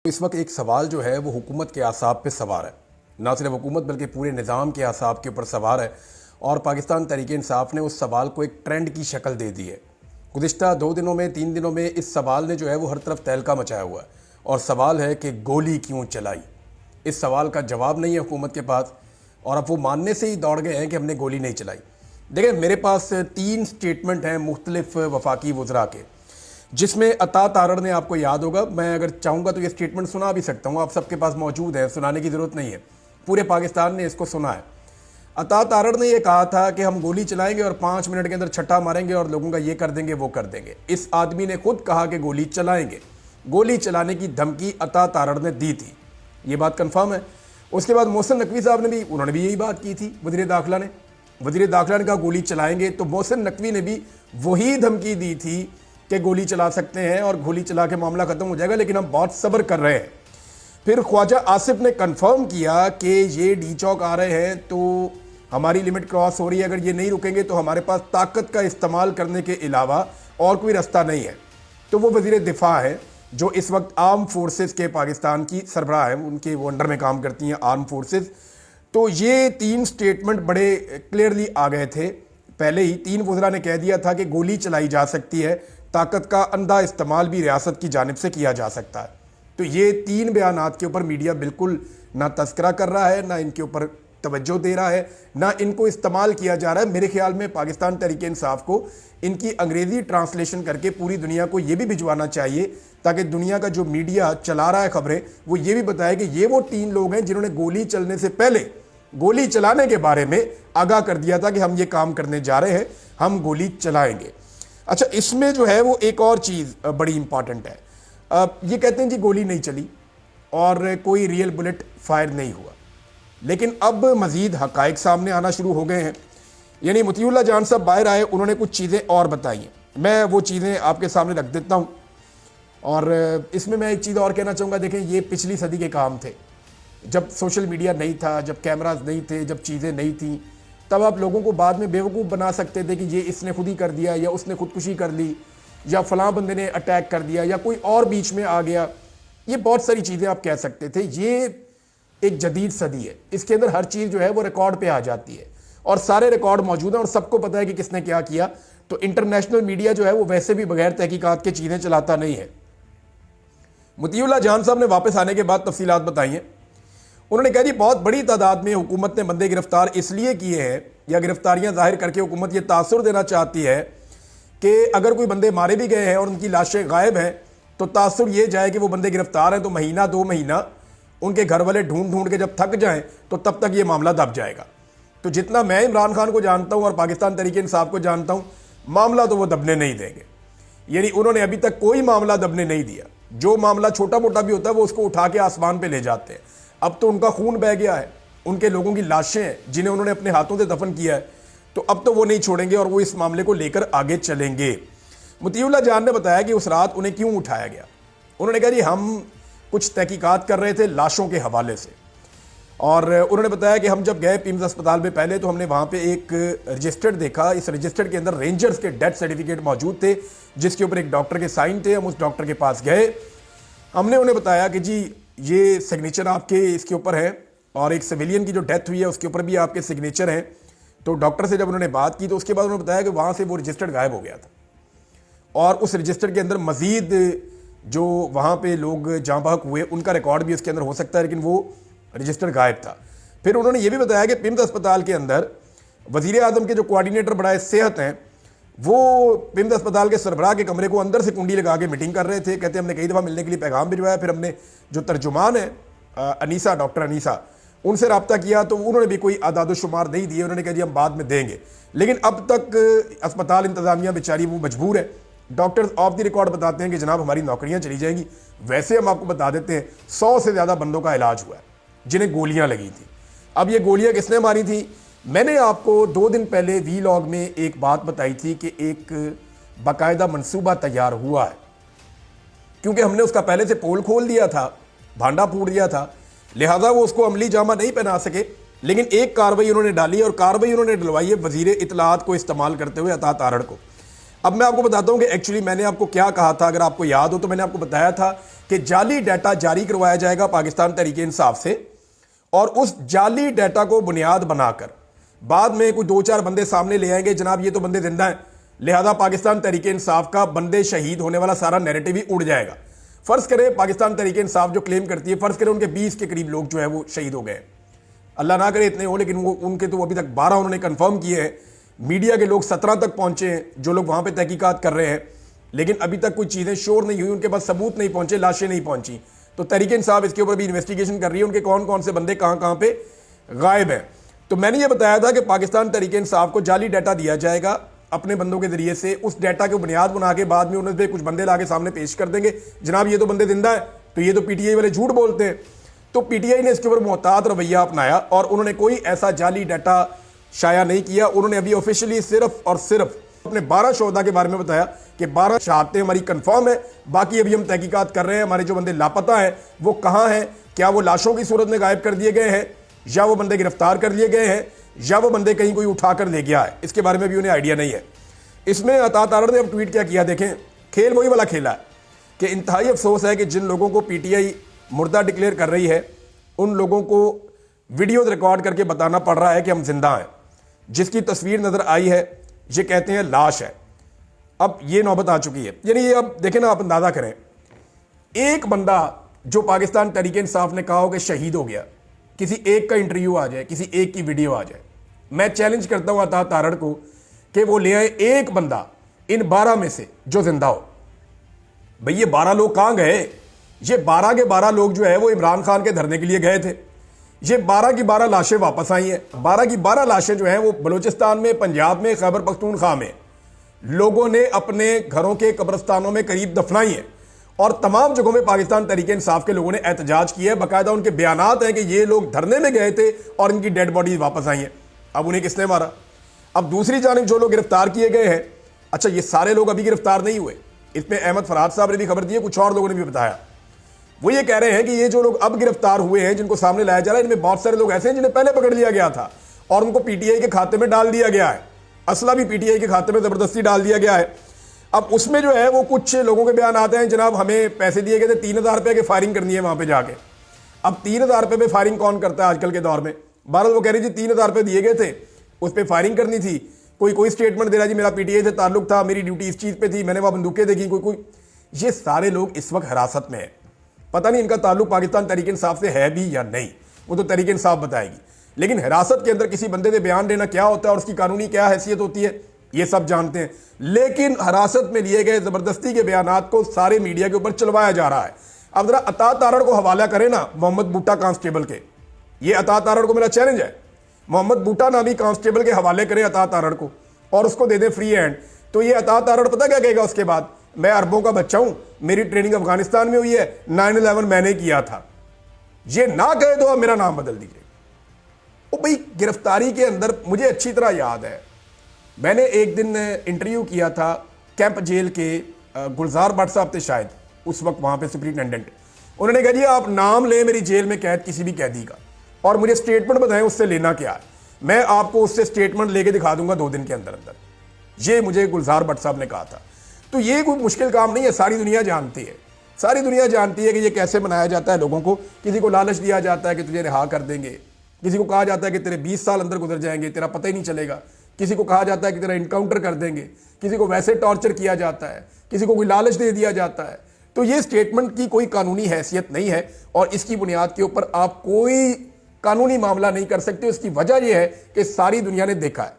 इस वक्त एक सवाल जो है वो हुकूमत के आसाब पे सवार है, ना सिर्फ हुकूमत बल्कि पूरे निज़ाम के आसाब के ऊपर सवार है। और पाकिस्तान तहरीक इंसाफ ने उस सवाल को एक ट्रेंड की शक्ल दे दी है। गुज़िश्ता 2 दिनों में 3 दिनों में इस सवाल ने जो है वो हर तरफ तहलका मचाया हुआ है। और सवाल है कि गोली क्यों चलाई। इस सवाल का जवाब नहीं है हुकूमत के पास, और अब वो मानने से ही दौड़ गए हैं कि हमने गोली नहीं चलाई। देखिए, मेरे पास 3 स्टेटमेंट हैं मुख्तलिफ वफाकी वज़रा के, जिसमें अता तारड़ ने, आपको याद होगा, मैं अगर चाहूँगा तो ये स्टेटमेंट सुना भी सकता हूँ, आप सबके पास मौजूद है, सुनाने की ज़रूरत नहीं है, पूरे पाकिस्तान ने इसको सुना है। अता तारड़ ने यह कहा था कि हम गोली चलाएंगे और 5 मिनट के अंदर छट्टा मारेंगे और लोगों का ये कर देंगे वो कर देंगे। इस आदमी ने खुद कहा कि गोली चलाएंगे। गोली चलाने की धमकी अता तारड़ ने दी थी, ये बात कन्फर्म है। उसके बाद मोहसिन नकवी साहब ने भी, उन्होंने भी यही बात की थी। वज़ीर दाखिला ने कहा गोली चलाएंगे, तो मोहसिन नकवी ने भी वही धमकी दी थी कि गोली चला सकते हैं और गोली चला के मामला ख़त्म हो जाएगा, लेकिन हम बहुत सब्र कर रहे हैं। फिर ख्वाजा आसिफ ने कंफर्म किया कि ये डी चौक आ रहे हैं तो हमारी लिमिट क्रॉस हो रही है, अगर ये नहीं रुकेंगे तो हमारे पास ताकत का इस्तेमाल करने के अलावा और कोई रास्ता नहीं है। तो वो वज़ीर दिफा है जो इस वक्त आर्म फोर्सेस के पाकिस्तान की सरबराह है, उनके वो अंडर में काम करती हैं आर्म फोर्सेस। तो ये 3 स्टेटमेंट बड़े क्लियरली आ गए थे। पहले ही 3 वज़रा ने कह दिया था कि गोली चलाई जा सकती है, ताकत का अंधा इस्तेमाल भी रियासत की जानिब से किया जा सकता है। तो ये 3 बयानात के ऊपर मीडिया बिल्कुल ना तस्करा कर रहा है, ना इनके ऊपर तवज्जो दे रहा है, ना इनको इस्तेमाल किया जा रहा है। मेरे ख्याल में पाकिस्तान तहरीक इंसाफ को इनकी अंग्रेज़ी ट्रांसलेशन करके पूरी दुनिया को ये भी भिजवाना चाहिए, ताकि दुनिया का जो मीडिया चला रहा है खबरें, वो ये भी बताए कि ये वो 3 लोग हैं जिन्होंने गोली चलने से पहले गोली चलाने के बारे में आगाह कर दिया था कि हम ये काम करने जा रहे हैं, हम गोली चलाएंगे। अच्छा, इसमें जो है वो एक और चीज़ बड़ी इंपॉर्टेंट है। ये कहते हैं जी गोली नहीं चली और कोई रियल बुलेट फायर नहीं हुआ, लेकिन अब मज़ीद हक़ाइक़ सामने आना शुरू हो गए हैं। यानी मोतियुल्लाह जान साहब बाहर आए, उन्होंने कुछ चीज़ें और बताई हैं, मैं वो चीज़ें आपके सामने रख देता हूँ। और इसमें मैं एक चीज़ और कहना चाहूँगा, देखें, ये पिछली सदी के काम थे, जब सोशल मीडिया नहीं था, जब कैमराज नहीं थे, जब चीज़ें नहीं थी, तब आप लोगों को बाद में बेवकूफ़ बना सकते थे कि ये इसने खुद ही कर दिया, या उसने खुदकुशी कर ली, या फलां बंदे ने अटैक कर दिया, या कोई और बीच में आ गया। ये बहुत सारी चीज़ें आप कह सकते थे। ये एक जदीद सदी है, इसके अंदर हर चीज़ जो है वो रिकॉर्ड पे आ जाती है और सारे रिकॉर्ड मौजूद हैं और सबको पता है कि किसने क्या किया। तो इंटरनेशनल मीडिया जो है वो वैसे भी बगैर तहकीकात के चीज़ें चलाता नहीं है। मोतियुल्लाह जान साहब ने वापस आने के बाद तफसीलात बताई हैं। उन्होंने कहा जी बहुत बड़ी तादाद में हुकूमत ने बंदे गिरफ्तार इसलिए किए हैं, या गिरफ्तारियां जाहिर करके हुकूमत ये तासुर देना चाहती है कि अगर कोई बंदे मारे भी गए हैं और उनकी लाशें गायब हैं, तो तासुर ये जाए कि वो बंदे गिरफ्तार हैं, तो महीना 2 महीना उनके घर वाले ढूंढ ढूंढ के जब थक जाएं तो तब तक ये मामला दब जाएगा। तो जितना मैं इमरान खान को जानता हूँ और पाकिस्तान तहरीक इंसाफ को जानता हूँ, मामला तो वो दबने नहीं देंगे। यानी उन्होंने अभी तक कोई मामला दबने नहीं दिया। जो मामला छोटा मोटा भी होता है वो उसको उठा के आसमान पे ले जाते हैं। अब तो उनका खून बह गया है, उनके लोगों की लाशें हैं जिन्हें उन्होंने अपने हाथों से दफन किया है, तो अब तो वो नहीं छोड़ेंगे और वो इस मामले को लेकर आगे चलेंगे। मोतियुल्लाह जान ने बताया कि उस रात उन्हें क्यों उठाया गया। उन्होंने कहा जी हम कुछ तहकीकात कर रहे थे लाशों के हवाले से, और उन्होंने बताया कि हम जब गए पिम्स अस्पताल में पहले, तो हमने वहाँ पे एक रजिस्टर देखा। इस रजिस्टर के अंदर रेंजर्स के डेथ सर्टिफिकेट मौजूद थे, जिसके ऊपर एक डॉक्टर के साइन थे। हम उस डॉक्टर के पास गए, हमने उन्हें बताया कि जी ये सिग्नेचर आपके इसके ऊपर है, और एक सिविलियन की जो डेथ हुई है उसके ऊपर भी आपके सिग्नेचर हैं। तो डॉक्टर से जब उन्होंने बात की तो उसके बाद उन्होंने बताया कि वहाँ से वो रजिस्टर गायब हो गया था, और उस रजिस्टर के अंदर मज़ीद जो वहाँ पे लोग जहाँ बहक हुए उनका रिकॉर्ड भी उसके अंदर हो सकता है, लेकिन वो रजिस्टर गायब था। फिर उन्होंने ये भी बताया कि पिम्स अस्पताल के अंदर वज़ीर आज़म के जो कोऑर्डिनेटर बड़ाए सेहत हैं, वो पिम्स अस्पताल के सरबराह के कमरे को अंदर से कुंडी लगा के मीटिंग कर रहे थे। कहते हमने कई दफ़ा मिलने के लिए पैगाम भिजवाया, फिर हमने जो तर्जुमान है अनीसा, डॉक्टर अनीसा, उनसे रब्ता किया तो उन्होंने भी कोई आदाद शुमार नहीं दिए। उन्होंने कहा जी हम बाद में देंगे, लेकिन अब तक अस्पताल इंतज़ामिया बेचारी वो मजबूर है। डॉक्टर्स ऑफ द रिकॉर्ड बताते हैं कि जनाब हमारी नौकरियां चली जाएंगी। वैसे हम आपको बता देते हैं 100 से ज़्यादा बंदों का इलाज हुआ है जिन्हें गोलियां लगी थी। अब ये गोलियां किसने मारी थी? मैंने आपको 2 दिन पहले वीलॉग में एक बात बताई थी कि एक बाकायदा मंसूबा तैयार हुआ है, क्योंकि हमने उसका पहले से पोल खोल दिया था, भांडा फूट दिया था, लिहाजा वो उसको अमली जामा नहीं पहना सके। लेकिन एक कार्रवाई उन्होंने डाली, और कार्रवाई उन्होंने डलवाई है वज़ीर इत्तलाआत को इस्तेमाल करते हुए अता तारड़ को। अब मैं आपको बताता हूं कि एक्चुअली मैंने आपको क्या कहा था। अगर आपको याद हो तो मैंने आपको बताया था कि जाली डाटा जारी करवाया जाएगा पाकिस्तान तहरीक इंसाफ से, और उस जाली डाटा को बुनियाद बनाकर बाद में कुछ 2-4 बंदे सामने ले आएंगे, जनाब ये तो बंदे जिंदा हैं, लिहाजा पाकिस्तान तहरीक इंसाफ का बंदे शहीद होने वाला सारा नैरेटिव ही उड़ जाएगा। फर्ज करें पाकिस्तान तहरीक इंसाफ जो क्लेम करती है, फर्ज करें उनके 20 के करीब लोग जो है वो शहीद हो गए, अल्लाह ना करे इतने हो, लेकिन वो उनके तो अभी तक 12 उन्होंने कंफर्म किए हैं। मीडिया के लोग 17 तक पहुंचे हैं, जो लोग वहां पे तहकीकात कर रहे हैं, लेकिन अभी तक कोई चीजें शोर नहीं हुई, उनके पास सबूत नहीं पहुंचे, लाशें नहीं पहुंची। तो तहरीक इंसाफ इसके ऊपर भी इन्वेस्टिगेशन कर रही है, उनके कौन कौन से बंदे कहां कहां पे गायब हैं। तो मैंने ये बताया था कि पाकिस्तान तहरीक इंसाफ को जाली डाटा दिया जाएगा अपने बंदों के जरिए से, उस डाटा को बुनियाद बना के बाद में उन्होंने कुछ बंदे लाके सामने पेश कर देंगे, जनाब ये तो बंदे जिंदा है, तो ये तो पीटीआई वाले झूठ बोलते हैं। तो पीटीआई ने इसके ऊपर मुहतात रवैया अपनाया और उन्होंने कोई ऐसा जाली डाटा शाया नहीं किया। उन्होंने अभी ऑफिशियली सिर्फ और सिर्फ अपने 12 शोहदा के बारे में बताया कि 12 शहादतें हमारी कंफर्म है, बाकी अभी हम तहकीकात कर रहे हैं, हमारे जो बंदे लापता हैं वो कहाँ हैं, क्या वो लाशों की सूरत में गायब कर दिए गए हैं, या वो बंदे गिरफ्तार कर लिए गए हैं, या वो बंदे कहीं कोई उठा कर ले गया है, इसके बारे में भी उन्हें आइडिया नहीं है। इसमें अता तारड़ ने अब ट्वीट क्या किया देखें, खेल वही वाला खेला है कि इंतहाई अफसोस है कि जिन लोगों को पीटीआई मुर्दा डिक्लेयर कर रही है उन लोगों को वीडियो रिकॉर्ड करके बताना पड़ रहा है कि हम जिंदा हैं। जिसकी तस्वीर नजर आई है ये कहते हैं लाश है। अब ये नौबत आ चुकी है, यानी ये अब देखें ना, आप अंदाजा करें, एक बंदा जो पाकिस्तान तहरीक इंसाफ ने कहा हो कि शहीद हो गया, किसी एक का इंटरव्यू आ जाए, किसी एक की वीडियो आ जाए, मैं चैलेंज करता हूं अता तारड़ को कि वो ले आए एक बंदा इन 12 में से जो जिंदा हो। भाई ये 12 लोग कहां गए? ये 12 के 12 लोग जो है वो इमरान खान के धरने के लिए गए थे। ये 12 की 12 लाशें वापस आई हैं। 12 की 12 लाशें जो हैं वो बलूचिस्तान में, पंजाब में, खैबर पख्तूनख्वा में लोगों ने अपने घरों के कब्रिस्तानों में करीब दफनाई है, और तमाम जगहों में पाकिस्तान तहरीक इंसाफ के लोगों ने एहतजाज किया है। बाकायदा उनके बयानात हैं कि ये लोग धरने में गए थे और इनकी डेड बॉडीज वापस आई हैं। अब उन्हें किसने मारा? अब दूसरी जानिब जो लोग गिरफ्तार किए गए हैं, अच्छा ये सारे लोग अभी गिरफ्तार नहीं हुए, इसमें अहमद फराद साहब ने भी खबर दी है, कुछ और लोगों ने भी बताया। वो ये कह रहे हैं कि ये जो लोग अब गिरफ्तार हुए हैं, जिनको सामने लाया जा रहा है, इनमें बहुत सारे लोग ऐसे हैं जिन्हें पहले पकड़ लिया गया था और उनको पीटीआई के खाते में डाल दिया गया है, असला भी पीटीआई के खाते में जबरदस्ती डाल दिया गया है। अब उसमें जो है वो कुछ लोगों के बयान आते हैं, जनाब हमें पैसे दिए गए थे 3000 रुपये के फायरिंग करनी है वहां पे जाके। अब 3000 रुपये पे फायरिंग कौन करता है आजकल के दौर में? भारत वो कह रही थी 3000 रुपये दिए गए थे, उस पर फायरिंग करनी थी। कोई स्टेटमेंट दे रहा जी मेरा पीटीआई से ताल्लुक था, मेरी ड्यूटी इस चीज़ पे थी, मैंने वहाँ बंदूकें देखी। कोई ये सारे लोग इस वक्त हिरासत में है, पता नहीं इनका ताल्लुक पाकिस्तान तहरीक इंसाफ से है भी या नहीं, वो तो तहरीक इंसाफ बताएगी। लेकिन हिरासत के अंदर किसी बंदे से बयान देना क्या होता है और उसकी कानूनी क्या हैसियत होती है ये सब जानते हैं। लेकिन हिरासत में लिए गए जबरदस्ती के बयानात को सारे मीडिया के ऊपर चलवाया जा रहा है। अब जरा अता तारड़ को हवाला करें ना मोहम्मद बूटा कांस्टेबल के, ये अता तारड़ को मेरा चैलेंज है, मोहम्मद बूटा नामी कांस्टेबल के हवाले करें अता तारड़ को और उसको दे दें फ्री हैंड, तो ये अता तारड़ पता क्या कहेगा उसके बाद? मैं अरबों का बच्चा हूं, मेरी ट्रेनिंग अफगानिस्तान में हुई है, 9/11 मैंने किया था। ये ना कहे तो आप मेरा नाम बदल दीजिए। ओ भाई गिरफ्तारी के अंदर मुझे अच्छी तरह याद है, मैंने एक दिन इंटरव्यू किया था कैंप जेल के, गुलजार भट्ट साहब थे शायद उस वक्त वहां पे सुपरिटेंडेंट। उन्होंने कहा जी आप नाम लें मेरी जेल में कैद किसी भी कैदी का और मुझे स्टेटमेंट बताएं उससे लेना क्या है, मैं आपको उससे स्टेटमेंट लेके दिखा दूंगा 2 दिन के अंदर अंदर। ये मुझे गुलजार भट्ट साहब ने कहा था। तो ये कोई मुश्किल काम नहीं है, सारी दुनिया जानती है, सारी दुनिया जानती है कि ये कैसे बनाया जाता है लोगों को। किसी को लालच दिया जाता है कि तुझे रिहा कर देंगे, किसी को कहा जाता है कि तेरे 20 साल अंदर गुजर जाएंगे, तेरा पता ही नहीं चलेगा, किसी को कहा जाता है कि तेरा इनकाउंटर कर देंगे, किसी को वैसे टॉर्चर किया जाता है, किसी को कोई लालच दे दिया जाता है। तो ये स्टेटमेंट की कोई कानूनी हैसियत नहीं है और इसकी बुनियाद के ऊपर आप कोई कानूनी मामला नहीं कर सकते। उसकी वजह यह है कि सारी दुनिया ने देखा है